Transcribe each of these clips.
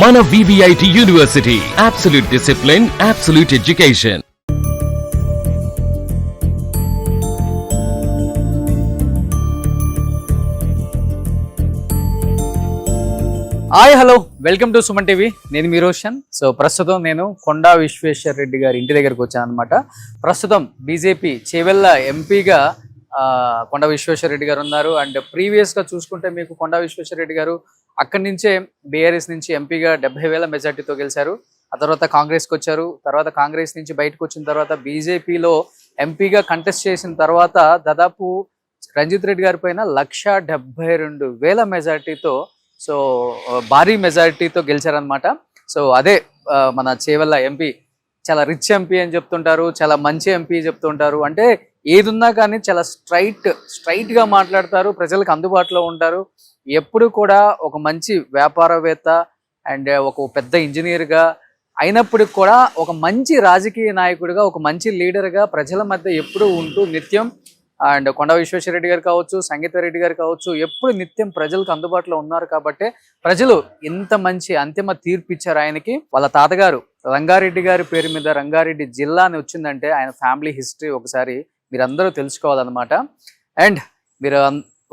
మన VVIT university, absolute discipline, absolute education. Hi hello, welcome to Suman TV. నేను మీ Roshan. So ప్రస్తుతం నేను కొండా విశ్వేశ్వర రెడ్డి గారి ఇంటి దగ్గరకు వచ్చాను అనమాట. ప్రస్తుతం బీజేపీ చేవెళ్ళ ఎంపీగా కొండా విశ్వేశ్వర రెడ్డి గారు ఉన్నారు. అండ్ ప్రీవియస్గా చూసుకుంటే మీకు కొండా విశ్వేశ్వర రెడ్డి గారు అక్కడి నుంచే బీఆర్ఎస్ నుంచి ఎంపీగా 70,000 మెజార్టీతో గెలిచారు. ఆ తర్వాత కాంగ్రెస్కి వచ్చారు. తర్వాత కాంగ్రెస్ నుంచి బయటకు వచ్చిన తర్వాత బీజేపీలో ఎంపీగా కంటెస్ట్ చేసిన తర్వాత దాదాపు రంజిత్ రెడ్డి గారి పైన 1,72,000 మెజార్టీతో, సో భారీ మెజారిటీతో గెలిచారనమాట. సో అదే మన చేవెళ్ళ ఎంపీ. చాలా రిచ్ ఎంపీ అని చెప్తుంటారు, చాలా మంచి ఎంపీ చెప్తుంటారు. అంటే ఏది ఉన్నా కానీ చాలా స్ట్రైట్గా మాట్లాడతారు, ప్రజలకు అందుబాటులో ఉంటారు. ఎప్పుడు కూడా ఒక మంచి వ్యాపారవేత్త అండ్ ఒక పెద్ద ఇంజనీర్గా అయినప్పటికి కూడా ఒక మంచి రాజకీయ నాయకుడిగా, ఒక మంచి లీడర్గా ప్రజల మధ్య ఎప్పుడూ ఉంటూ నిత్యం, అండ్ కొండా విశ్వేశ్వర రెడ్డి గారు కావచ్చు, సంగీత రెడ్డి గారు కావచ్చు, ఎప్పుడు నిత్యం ప్రజలకు అందుబాటులో ఉన్నారు. కాబట్టి ప్రజలు ఇంత మంచి అంతిమ తీర్పు ఇచ్చారు ఆయనకి. వాళ్ళ తాతగారు రంగారెడ్డి గారి పేరు మీద రంగారెడ్డి జిల్లా అని వచ్చిందంటే ఆయన ఫ్యామిలీ హిస్టరీ ఒకసారి మీరందరూ తెలుసుకోవాలన్నమాట. అండ్ మీరు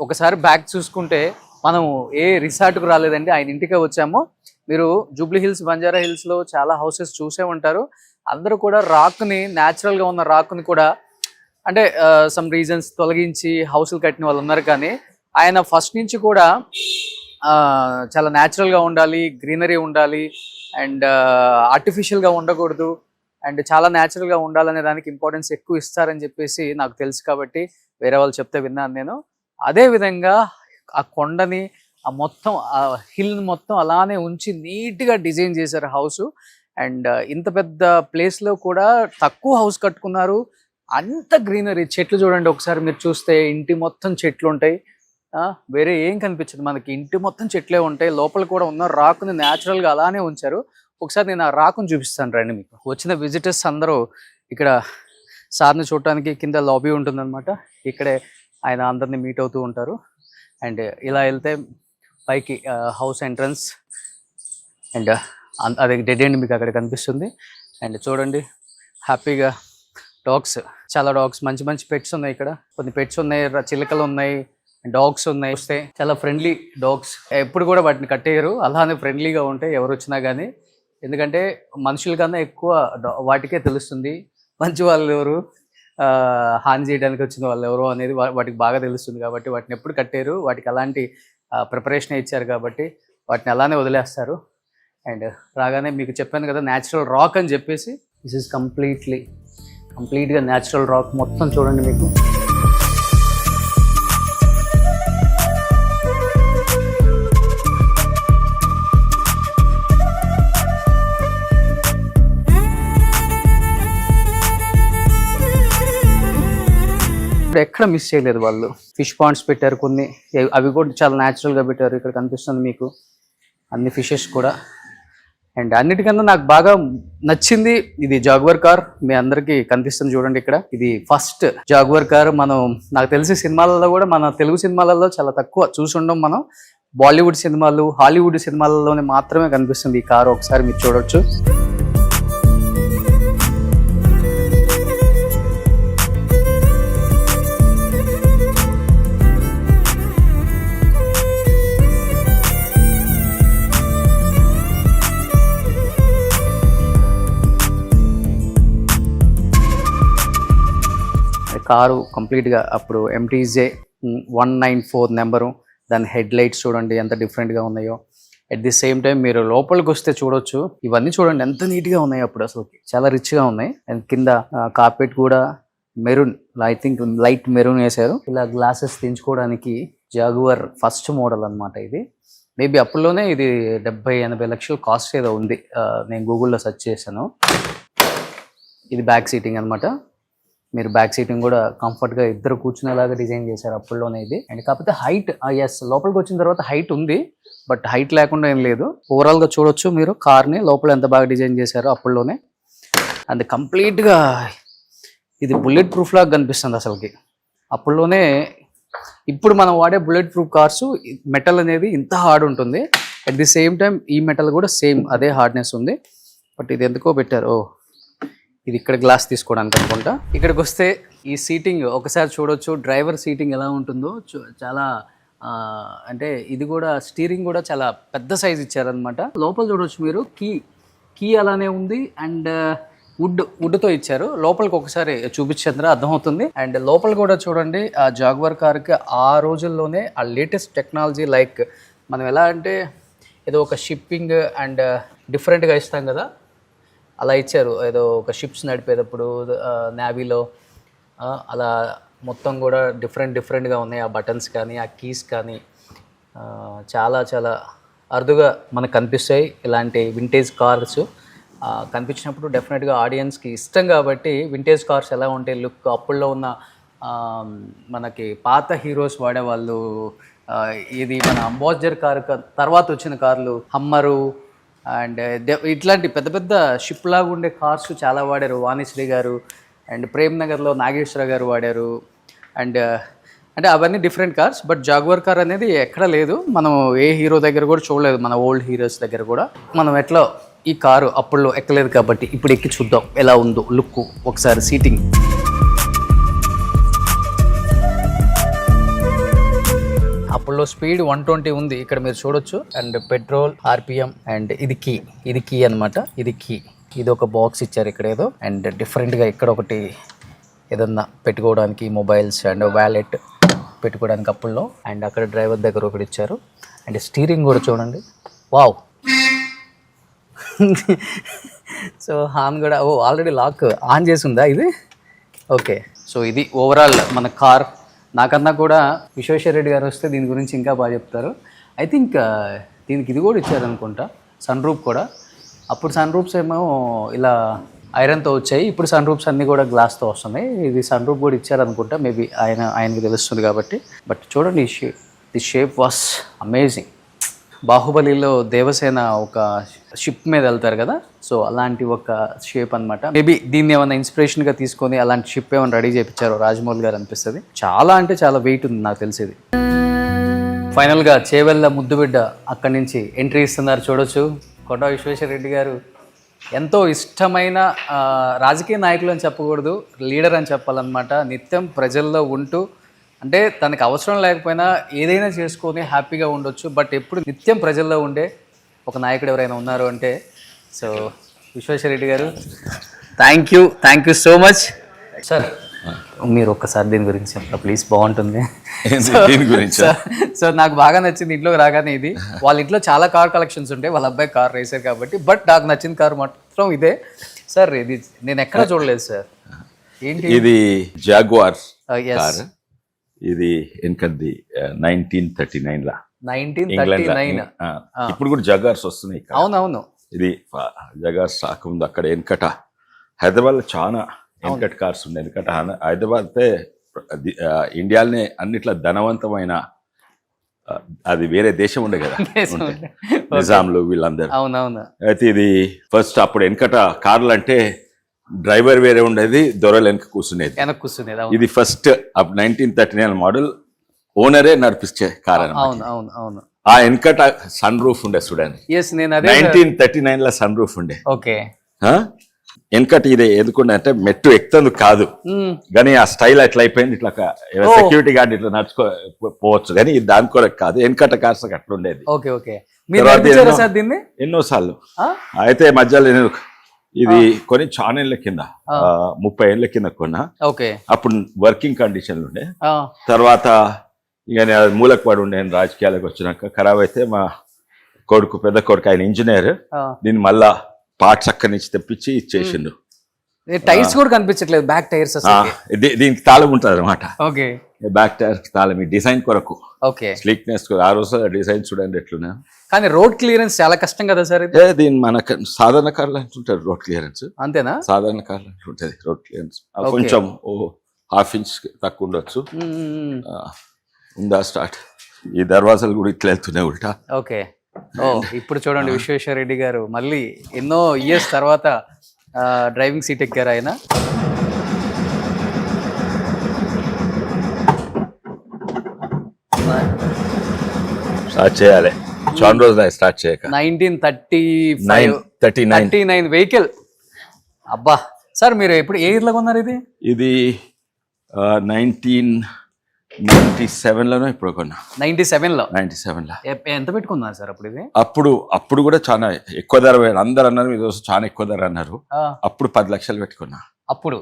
ఒకసారి బ్యాక్ చూసుకుంటే మనం ఏ రిసార్ట్కు రాలేదండి, ఆయన ఇంటికే వచ్చాము. మీరు జూబ్లీ హిల్స్, బంజారా హిల్స్లో చాలా హౌసెస్ చూసే ఉంటారు. అందరూ కూడా రాక్ని, న్యాచురల్గా ఉన్న రాక్ని కూడా అంటే సమ్ రీజన్స్ తొలగించి హౌస్లు కట్టిన వాళ్ళు ఉన్నారు. కానీ ఆయన ఫస్ట్ నుంచి కూడా చాలా న్యాచురల్గా ఉండాలి, గ్రీనరీ ఉండాలి, అండ్ ఆర్టిఫిషియల్గా ఉండకూడదు, అండ్ చాలా న్యాచురల్గా ఉండాలనే దానికి ఇంపార్టెన్స్ ఎక్కువ ఇస్తారని చెప్పేసి నాకు తెలుసు. కాబట్టి వేరే వాళ్ళు చెప్తే విన్నాను నేను. అదేవిధంగా ఆ కొండని, ఆ మొత్తం ఆ హిల్ని మొత్తం అలానే ఉంచి నీట్గా డిజైన్ చేశారు హౌస్. అండ్ ఇంత పెద్ద ప్లేస్లో కూడా తక్కువ హౌస్ కట్టుకున్నారు. అంత గ్రీనరీ, చెట్లు చూడండి ఒకసారి మీరు చూస్తే, ఇంటి మొత్తం చెట్లు ఉంటాయి. వేరే ఏం కనిపించదు మనకి, ఇంటి మొత్తం చెట్లే ఉంటాయి. లోపల కూడా ఉన్న రాకుని న్యాచురల్గా అలానే ఉంచారు. ఒకసారి నేను ఆ రాకుని చూపిస్తాను రండి. మీకు వచ్చిన విజిటర్స్ అందరూ ఇక్కడ సార్ని చూడటానికి కింద లాబీ ఉంటుందన్నమాట. ఇక్కడే ఆయన అందరినీ మీట్ అవుతూ ఉంటారు. అండ్ ఇలా వెళ్తే పైకి హౌస్ ఎంట్రన్స్, అండ్ అది డెడ్ ఎండ్ మీకు అక్కడ కనిపిస్తుంది. అండ్ చూడండి హ్యాపీగా డాగ్స్, చాలా డాగ్స్, మంచి మంచి పెట్స్ ఉన్నాయి. ఇక్కడ కొన్ని పెట్స్ ఉన్నాయి, చిలుకలు ఉన్నాయి, డాగ్స్ ఉన్నాయి. వస్తే చాలా ఫ్రెండ్లీ డాగ్స్. ఎప్పుడు కూడా వాటిని కట్టేయరు, అలానే ఫ్రెండ్లీగా ఉంటాయి ఎవరు వచ్చినా కానీ. ఎందుకంటే మనుషుల కన్నా ఎక్కువ వాటికే తెలుస్తుంది మంచి వాళ్ళు ఎవరు, హాని చేయడానికి వచ్చిన వాళ్ళు ఎవరు అనేది వాటికి బాగా తెలుస్తుంది. కాబట్టి వాటిని ఎప్పుడు కట్టేయరు, వాటికి అలాంటి ప్రిపరేషన్ ఇచ్చారు కాబట్టి వాటిని అలానే వదిలేస్తారు. అండ్ రాగానే మీకు చెప్పాను కదా న్యాచురల్ రాక్ అని చెప్పేసి, దిస్ ఈజ్ కంప్లీట్గా న్యాచురల్ రాక్ మొత్తం చూడండి మీకు. ఎక్కడ మిస్ చేయలేదు వాళ్ళు. ఫిష్ పాండ్స్ పెట్టారు కొన్ని, అవి కూడా చాలా న్యాచురల్గా పెట్టారు. ఇక్కడ కనిపిస్తుంది మీకు అన్ని ఫిషెస్ కూడా. అండ్ అన్నిటికన్నా నాకు బాగా నచ్చింది ఇది జాగ్వర్ కార్. మీ అందరికీ కనిపిస్తుంది చూడండి ఇక్కడ. ఇది ఫస్ట్ జాగ్వర్ కార్. నాకు తెలిసి సినిమాలలో కూడా, మన తెలుగు సినిమాలలో చాలా తక్కువ చూసుండం మనం. బాలీవుడ్ సినిమాలు, హాలీవుడ్ సినిమాలలోనే మాత్రమే కనిపిస్తుంది ఈ కారు. ఒకసారి మీరు చూడొచ్చు. కారు కంప్లీట్గా అప్పుడు MTJ 194 నెంబరు. దాని హెడ్ లైట్స్ చూడండి ఎంత డిఫరెంట్గా ఉన్నాయో. అట్ ది సేమ్ టైం మీరు లోపలికి వస్తే చూడొచ్చు, ఇవన్నీ చూడండి ఎంత నీట్గా ఉన్నాయి. అప్పుడు అసలు చాలా రిచ్గా ఉన్నాయి. అండ్ కింద కార్పెట్ కూడా maroon, I think light maroon వేశారు. ఇలా గ్లాసెస్ తెంచుకోవడానికి జాగువర్ ఫస్ట్ మోడల్ అనమాట ఇది. మేబీ అప్పుడులోనే ఇది 70-80 లక్షలు కాస్ట్ ఏదో ఉంది. నేను గూగుల్లో సెర్చ్ చేశాను. ఇది బ్యాక్ సీటింగ్ అనమాట. మీరు బ్యాక్ సీటింగ్ కూడా కంఫర్ట్గా ఇద్దరు కూర్చునేలాగా డిజైన్ చేశారు అప్పుడులోనే ఇది. అండ్ కాకపోతే హైట్, ఎస్ లోపలికి వచ్చిన తర్వాత హైట్ ఉంది, బట్ హైట్ లేకుండా ఏం లేదు. ఓవరాల్గా చూడొచ్చు మీరు కార్ని లోపల ఎంత బాగా డిజైన్ చేశారో అప్పుడులోనే. అండ్ కంప్లీట్గా ఇది బుల్లెట్ ప్రూఫ్ లాగా కనిపిస్తుంది అసలుకి. అప్పుడులోనే ఇప్పుడు మనం వాడే బుల్లెట్ ప్రూఫ్ కార్స్ మెటల్ అనేది ఇంత హార్డ్ ఉంటుంది, అట్ ది సేమ్ టైం ఈ మెటల్ కూడా సేమ్ అదే హార్డ్నెస్ ఉంది. బట్ ఇది ఎందుకో పెట్టారు. ఓ ఇది ఇక్కడ గ్లాస్ తీసుకోవడానికి అనుకుంటా. ఇక్కడికి వస్తే ఈ సీటింగ్ ఒకసారి చూడొచ్చు. డ్రైవర్ సీటింగ్ ఎలా ఉంటుందో చాలా అంటే ఇది కూడా స్టీరింగ్ కూడా చాలా పెద్ద సైజ్ ఇచ్చారనమాట. లోపల చూడొచ్చు మీరు, కీ అలానే ఉంది అండ్ వుడ్తో ఇచ్చారు. లోపలికి ఒకసారి చూపించేందుకు అర్థమవుతుంది. అండ్ లోపల కూడా చూడండి, ఆ జాగ్వార్ కార్కి ఆ రోజుల్లోనే ఆ లేటెస్ట్ టెక్నాలజీ, లైక్ మనం ఎలా అంటే ఏదో ఒక షిప్పింగ్ అండ్ డిఫరెంట్గా ఇస్తాం కదా, అలా ఇచ్చారు. ఏదో ఒక షిప్స్ నడిపేటప్పుడు నేవీలో అలా మొత్తం కూడా డిఫరెంట్గా ఉన్నాయి. ఆ బటన్స్ కానీ ఆ కీస్ కానీ చాలా చాలా అరుదుగా మనకు కనిపిస్తాయి. ఇలాంటి వింటేజ్ కార్స్ కనిపించినప్పుడు డెఫినెట్గా ఆడియన్స్కి ఇష్టం. కాబట్టి వింటేజ్ కార్స్ ఎలా ఉంటాయి లుక్, అప్పుల్లో ఉన్న మనకి పాత హీరోస్ వాడేవాళ్ళు, ఇది మన అంబాసిడర్ కార్ తర్వాత వచ్చిన కార్లు, హమ్మరు అండ్ ఇట్లాంటి పెద్ద పెద్ద షిప్ లాగా ఉండే కార్స్ చాలా వాడారు వాణిశ్రీ గారు. అండ్ ప్రేమ్ నగర్లో నాగేశ్వర గారు వాడారు. అండ్ అంటే అవన్నీ different cars. But jaguar car అనేది ఎక్కడ లేదు, మనం ఏ హీరో దగ్గర కూడా చూడలేదు, మన ఓల్డ్ హీరోస్ దగ్గర కూడా. మనం ఎట్లా ఈ కారు అప్పుల్లో ఎక్కలేదు కాబట్టి ఇప్పుడు ఎక్కి చూద్దాం ఎలా ఉందో లుక్ ఒకసారి. సీటింగ్ అప్పుల్లో స్పీడ్ 120 ఉంది, ఇక్కడ మీరు చూడొచ్చు. అండ్ పెట్రోల్, ఆర్పిఎం అండ్ ఇది కీ అనమాట. ఇది ఒక బాక్స్ ఇచ్చారు ఇక్కడ ఏదో. అండ్ డిఫరెంట్గా ఇక్కడ ఒకటి ఏదన్నా పెట్టుకోవడానికి మొబైల్స్ అండ్ వ్యాలెట్ పెట్టుకోవడానికి అప్పుల్లో. అండ్ అక్కడ డ్రైవర్ దగ్గర ఒకటి ఇచ్చారు. అండ్ స్టీరింగ్ కూడా చూడండి, వావ్. సో హార్న్ కూడా ఆల్రెడీ లాక్ ఆన్ చేసి ఉందా ఇది? ఓకే. సో ఇది ఓవరాల్ మన కార్. నాకన్నా కూడా విశ్వేశ్వర రెడ్డి గారు వస్తే దీని గురించి ఇంకా బాగా చెప్తారు. ఐ థింక్ దీనికి ఇది కూడా ఇచ్చారనుకుంటా, సన్ రూఫ్ కూడా. అప్పుడు సన్ రూఫ్స్ ఏమో ఇలా ఐరన్తో వచ్చాయి, ఇప్పుడు సన్ రూఫ్స్ అన్నీ కూడా గ్లాస్తో వస్తున్నాయి. ఇది సన్ రూఫ్ కూడా ఇచ్చారనుకుంటా, మేబీ ఆయనకి తెలుస్తుంది కాబట్టి. బట్ చూడండి, ది షేప్ వాస్ అమేజింగ్. బాహుబలిలో దేవసేన ఒక షిప్ మీద వెళ్తారు కదా, సో అలాంటి ఒక షేప్ అనమాట. మేబీ దీన్ని ఏమైనా ఇన్స్పిరేషన్గా తీసుకొని అలాంటి షిప్ ఏమైనా రెడీ చేయించారో రాజమౌళి గారు అనిపిస్తుంది. చాలా అంటే చాలా వెయిట్ ఉంది నాకు తెలిసేది. ఫైనల్గా చేవెళ్ళ ముద్దుబిడ్డ అక్కడి నుంచి ఎంట్రీ ఇస్తున్నారు చూడొచ్చు. కొండా విశ్వేశ్వర రెడ్డి గారు ఎంతో ఇష్టమైన రాజకీయ నాయకులు అని చెప్పకూడదు, లీడర్ అని చెప్పాలన్నమాట. నిత్యం ప్రజల్లో ఉంటూ, అంటే తనకు అవసరం లేకపోయినా ఏదైనా చేసుకొని హ్యాపీగా ఉండొచ్చు, బట్ ఎప్పుడు నిత్యం ప్రజల్లో ఉండే ఒక నాయకుడు ఎవరైనా ఉన్నారు అంటే సో విశ్వేశ్వర రెడ్డి గారు. Thank you so much sir. మీరు ఒక్కసారి దీని గురించి చెప్పండి ప్లీజ్, బాగుంటుంది. దీని గురించి సో నాకు బాగా నచ్చింది. ఇంట్లోకి రాగానే ఇది, వాళ్ళ ఇంట్లో చాలా కార్ కలెక్షన్స్ ఉంటాయి, వాళ్ళ అబ్బాయి కార్ రేసర్ కాబట్టి, బట్ నాకు నచ్చిన కార్ మాత్రం ఇదే సార్. ఇది నేను ఎక్కడ చూడలేదు సార్. ఏంటి ఇది? Jaguar car. ఇది వెనకది 1939 లా, 1939. ఇప్పుడు కూడా జగార్స్ వస్తున్నాయి. అవునవును. ఇది జగార్స్ రాకముందు అక్కడ వెనకట హైదరాబాద్ లో చాలా వెనకట కార్స్ ఉండే. ఎందుకంటే హైదరాబాద్ ఇండియాలోనే అన్నిట్లో ధనవంతమైన, అది వేరే దేశం ఉండే కదా నిజాంలు వీళ్ళందరూ. అవునవును. అయితే ఇది ఫస్ట్ అప్పుడు వెనకట కార్లు అంటే డ్రైవర్ వేరే ఉండేది, దొరలు వెనక కూర్చునేది. ఇది ఫస్ట్ 1939 మోడల్, ఓనరే నడిపించే కార్. అవును. ఆ వెనకట సన్ రూఫ్ ఉండే చూడండి. 1939 లో సన్ రూఫ్ ఉండే. ఓకే. వెనకటి ఇదే ఎందుకుండే అంటే మెట్టు ఎక్కుతుంది కాదు, కానీ ఆ స్టైల్ అట్లా అయిపోయింది. ఇట్లా సెక్యూరిటీ గార్డ్ ఇట్లా నడుచుకోవచ్చు, కానీ ఇది దాని కూడా కాదు. వెనకట కార్స్ అట్లా ఉండేది. ఎన్నోసార్లు. అయితే మధ్యలో నేను ఇది కొని చాలా ఏళ్ళ కింద, 30 ఏళ్ళ కింద కొన్నా. అప్పుడు వర్కింగ్ కండిషన్లు ఉండే. తర్వాత ఇక మూలకు పడి ఉండే రాజకీయాలకు వచ్చినాక ఖరాబ్ అయితే మా కొడుకు, పెద్ద కొడుకు, ఆయన ఇంజనీర్, దీన్ని మళ్ళా పార్ట్స్ అక్కడి నుంచి తెప్పించి ఇచ్చేసిండు. టైర్స్ కూడా కనిపించట్లేదు, బ్యాక్ టైర్స్. దీనికి తాళం ఉంటుంది అనమాట, ఓకే. బ్యాక్ టైర్ తాళం ఈ డిజైన్ కొరకు, ఓకే, స్లీక్నెస్. ఆ రోజు డిజైన్ చూడండి ఎట్లున్నా. కానీ రోడ్ క్లియరెన్స్ చాలా కష్టం కదా సార్? దీని మన సాధారణ కార్లు అంటుంటారు రోడ్ క్లియరెన్స్. అంతేనా? సాధారణ కార్లు అంటుంటది రోడ్ క్లియరెన్స్. కొంచెం 1/2 ఇంచ్ తక్కువ ఉండొచ్చు. ఉందా స్టార్ట్? ఈ దర్వాజాలు కూడా ఇట్లా వెళ్తున్నాయి ఉల్టా. ఓకే. ఇప్పుడు చూడండి విశ్వేశ్వర రెడ్డి గారు మళ్ళీ ఎన్నో ఇయర్స్ తర్వాత డ్రైవింగ్ సీట్ ఎక్కారు ఆయన. స్టార్ట్ చేయాలి. చాలా రోజులు స్టార్ట్ చేయక 1939 వెహికల్. అబ్బా సార్ మీరు ఎప్పుడు ఏ ఇయర్లో కొన్నారు ఇది? ఇది 1997లోనో ఇప్పుడు కొన్నా. 97లో ఎంత పెట్టుకున్నారు సార్ అప్పుడు ఇది? అప్పుడు కూడా చాలా ఎక్కువ ధర అందరు అన్నారు, ఇది చాలా ఎక్కువ ధర అన్నారు. అప్పుడు 10 లక్షలు పెట్టుకున్నా అప్పుడు.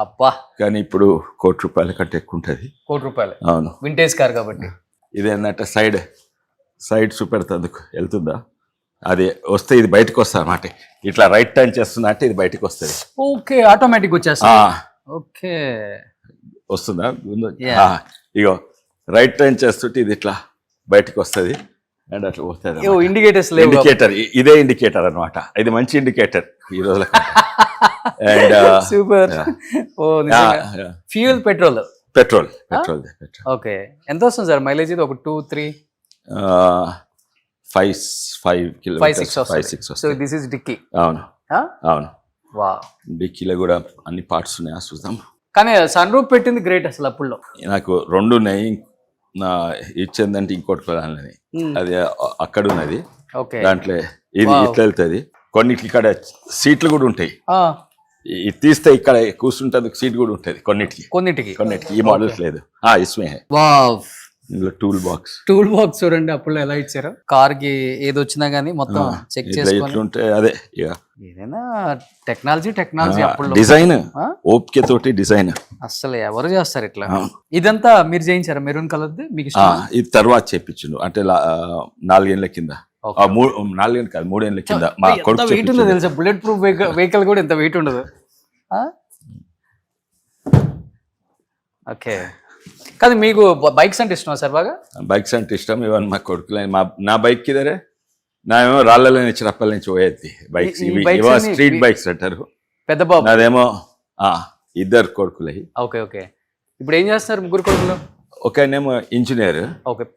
అబ్బా కానీ ఇప్పుడు ₹1,00,00,000 కంటే ఎక్కువ ఉంటుంది. ₹1,00,00,000. అవును, వింటేజ్ కార్ కాబట్టి. ఇదేంటంటే సైడ్ చూపెడుతుందుకు వెళ్తుందా, అది వస్తే ఇది బయటకు వస్తుంది అన్నమాట. ఇట్లా రైట్ టర్న్ చేస్తున్నా అంటే ఇది బయటకు వస్తుంది. ఓకే, ఆటోమేటిక్ వచ్చేస్తా. ఓకే, వస్తుందా? ఇగో రైట్ టర్న్ చేస్తుంటే ఇది ఇట్లా బయటకు వస్తుంది అండ్ అట్లా పోతుంది. ఇండికేటర్ ఇదే ఇండికేటర్ అన్నమాట. ఇది మంచి ఇండికేటర్ ఈ రోజుల. And super. Fuel petrol. Okay, ఎంత వస్తుంది సార్ మైలేజ్? ఇది ఒక 2-3 5 kilometres. So this is dickey. అవును. వావ్, డిక్కీలో కూడా అన్ని పార్ట్స్ ఉన్నాయి, చూద్దాం. కానీ సన్ రూఫ్ పెట్టింది గ్రేట్ అసలు. అప్పుడు నాకు 2 ఉన్నాయి. నా ఇచ్చిందంటే ఇంకోటి కొనాలని, అది అక్కడ ఉన్నది. దాంట్లో ఇది ఇట్లా వెళ్తుంది. కొన్నిటికి ఇక్కడ సీట్లు కూడా ఉంటాయి. ఇది తీస్తే ఇక్కడ కూర్చుంటే సీట్ కూడా ఉంటుంది కొన్నిటికి. ఈ మోడల్స్ లేదు. ఇస్మే ఇందులో టూల్ బాక్స్ చూడండి అప్పుడు ఎలా ఇచ్చారు. కార్ కి ఏది వచ్చినా గానీ మొత్తం చెక్ చేసుకుంటే అదే ఏదైనా టెక్నాలజీ అప్పుడు డిజైన్ ఓపిక తోటి డిజైన్ అసలు ఎవరు చేస్తారు ఇట్లా. ఇదంతా మీరు చేయించారా మెరూన్ కలర్? మీకు ఇది తర్వాత చేపించు అంటే 4 ఏళ్ల కింద. 4 ఏళ్ళు కాదు, 3 ఏళ్ల కింద. మా కొడుకు వెయిట్ ఉండదు తెలుసా, బుల్లెట్ ప్రూఫ్ వెహికల్ కూడా ఇంత వెయిట్ ఉండదు. ఓకే, కానీ మీకు బైక్స్ అంటే ఇష్టమా సార్? బాగా బైక్స్ అంటే ఇష్టం. ఇవన్నీ మా కొడుకులే. నా బైక్ కిదరే నామేమో రాళ్ళలో నుంచి రప్పల నుంచి పోయేది బైక్స్. ఇవి స్ట్రీట్ బైక్స్ అంటారు. పెద్ద బాబు నాదేమో 2 కొడుకులే. ఓకే, ఇప్పుడు ఏం చేస్తున్నారు ముగ్గురు కొడుకులు? ఒక ఆయనేమో ఇంజనీర్,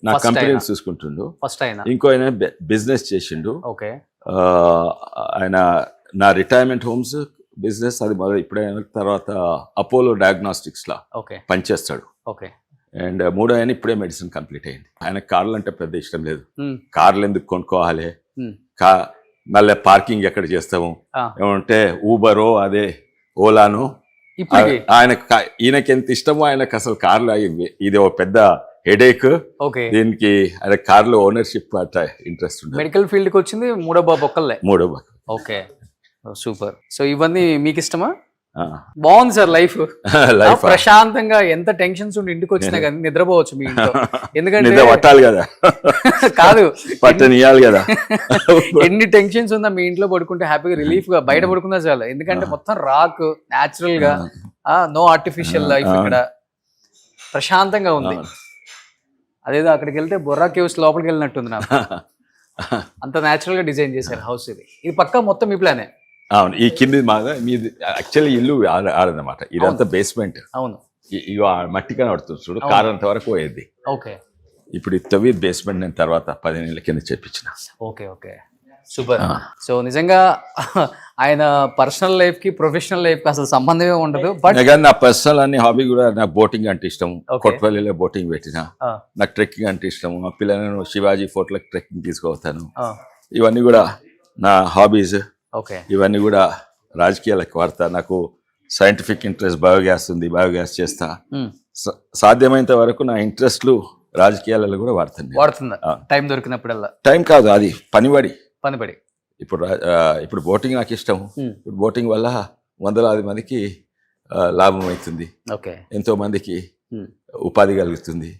నా కంపెనీ చూసుకుంటుండు. ఇంకో ఆయన బిజినెస్ చేసిండు. ఆయన నా రిటైర్మెంట్ హోమ్స్ బిజినెస్ అది మొదలు ఇప్పుడే. తర్వాత అపోలో డయాగ్నోస్టిక్స్ లా పనిచేస్తాడు. అండ్ 3వ ఆయన ఇప్పుడే మెడిసిన్ కంప్లీట్ అయింది. ఆయన కార్లు అంటే పెద్ద ఇష్టం లేదు. కార్లు ఎందుకు కొనుక్కోవాలి, మళ్ళీ పార్కింగ్ ఎక్కడ చేస్తాము, ఏమంటే ఊబరో అదే ఓలాను. ఈయనకి ఎంత ఇష్టమో ఆయనకు అసలు కార్లు ఇది ఒక పెద్ద హెడేక్. దీనికి ఆయన కార్లో ఓనర్షిప్ అట్లా ఇంట్రెస్ట్ ఉంది. మెడికల్ ఫీల్డ్ కి వచ్చింది మూడో బాబు ఒక్కళ్ళే. Okay, super. సో ఇవన్నీ మీకు ఇష్టమా? బాగుంది సార్ లైఫ్. ప్రశాంతంగా ఎంత టెన్షన్స్ ఉండి ఇంటికి వచ్చినా కానీ నిద్రపోవచ్చు మీ ఇంట్లో. ఎందుకంటే పట్టాలి కదా, కాదు పట్టనియాలి కదా. ఎన్ని టెన్షన్స్ ఉందా మీ ఇంట్లో పడుకుంటే హ్యాపీగా రిలీఫ్ గా బయట పడుకుందా చాలు. ఎందుకంటే మొత్తం రాక్ న్యాచురల్ గా, నో ఆర్టిఫిషియల్ లైఫ్. ఇక్కడ ప్రశాంతంగా ఉంది. అదేదో అక్కడికి వెళ్తే బొర్రా కేవ్స్ లోపలికి వెళ్ళినట్టుంది నాకు. అంత న్యాచురల్ గా డిజైన్ చేశారు హౌస్. ఇది పక్కా మొత్తం మీ ప్లానే? అవును, ఈ కింది మాది మీది యాక్చువల్లీ ఇల్లు ఆడదన్నమాట. ఇదంతా బేస్మెంట్. అవును, ఇక మట్టిగా పడుతుంది చూడు, కార్ అంత వరకు పోయేది. ఓకే, ఇప్పుడు ఇత్తవి బేస్మెంట్ నేను తర్వాత 10 ఏళ్ల కింద చేపించిన. Okay, super. సో నిజంగా ఆయన పర్సనల్ లైఫ్ కి ప్రొఫెషనల్ లైఫ్ కి అసలు సంబంధమే ఉండదు. బట్ నా పర్సనల్ అన్ని హాబీ కూడా, నాకు బోటింగ్ అంటే ఇష్టం. కొట్పల్లిలో బోటింగ్ పెట్టిన. నాకు ట్రెక్కింగ్ అంటే ఇష్టం. మా పిల్లలను శివాజీ ఫోర్ట్లకు ట్రెక్కింగ్ తీసుకుపోతాను. ఇవన్నీ కూడా నా హాబీస్. ఇవన్నీ కూడా రాజకీయాలకు వాడతా. నాకు సైంటిఫిక్ ఇంట్రెస్ట్, బయోగ్యాస్ ఉంది, బయోగ్యాస్ చేస్తా. సాధ్యమైనంత వరకు నా ఇంట్రెస్ట్లు రాజకీయాలలో కూడా వాడుతుంది. టైం దొరికినప్పుడల్లా. టైం కాదు, అది పనిపడి. ఇప్పుడు బోటింగ్ నాకు ఇష్టం. ఇప్పుడు బోటింగ్ వల్ల వందలాది మందికి లాభం అవుతుంది, ఎంతో మందికి ఉపాధి కలుగుతుంది.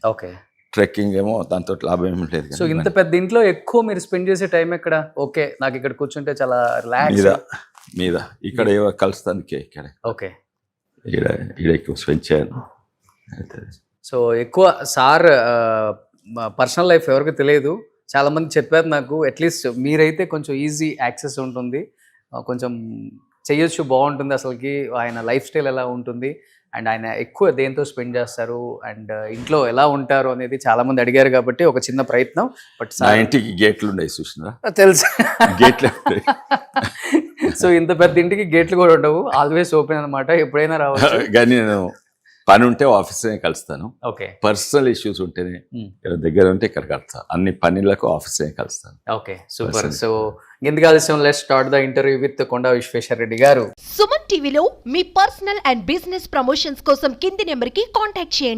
ట్రెక్కింగ్ ఏమో దాంతో లాభం ఏమి లేదు. సో ఇంత పెద్ద ఇంట్లో ఎక్కువ మీరు స్పెండ్ చేసే టైం ఎక్కడ? ఓకే, నాకు ఇక్కడ కూర్చుంటే చాలా రిలాక్స్ మీద ఇక్కడ కలుస్తానికి ఇక్కడ ఎక్కువ స్పెండ్ చేయను. సో ఎక్కువ సార్ పర్సనల్ లైఫ్ ఎవరికి తెలియదు. చాలా మంది చెప్పారు నాకు. అట్లీస్ట్ మీరైతే కొంచెం ఈజీ యాక్సెస్ ఉంటుంది, కొంచెం చెయ్యొచ్చు, బాగుంటుంది. అసలుకి ఆయన లైఫ్ స్టైల్ ఎలా ఉంటుంది అండ్ ఆయన ఎక్కువ దేంతో స్పెండ్ చేస్తారు అండ్ ఇంట్లో ఎలా ఉంటారు అనేది చాలా మంది అడిగారు. కాబట్టి ఒక చిన్న ప్రయత్నం. బట్ ఇంటికి గేట్లు ఉన్నాయి చూసినా, తెలుసు గేట్లు. సో ఇంత పెద్ద ఇంటికి గేట్లు కూడా ఉండవు, ఆల్వేస్ ఓపెన్ అనమాట, ఎప్పుడైనా రావచ్చు. కానీ నేను పని ఉంటే ఆఫీస్లోనే కలుస్తాను. ఓకే. పర్సనల్ ఇష్యూస్ ఉంటేనే దగ్గర ఉంటే ఇక్కడ కలుస్తాను. అన్ని పనులకు ఆఫీస్లోనే కలుస్తాను. Okay, super. సో ఎందుకు ఆలస్యం, let's start the interview with Konda Vishweshwar Reddy garu. Suman టీవీలో మీ పర్సనల్ అండ్ బిజినెస్ ప్రమోషన్స్ కోసం కింది నెంబర్కి కాంటాక్ట్ చేయండి.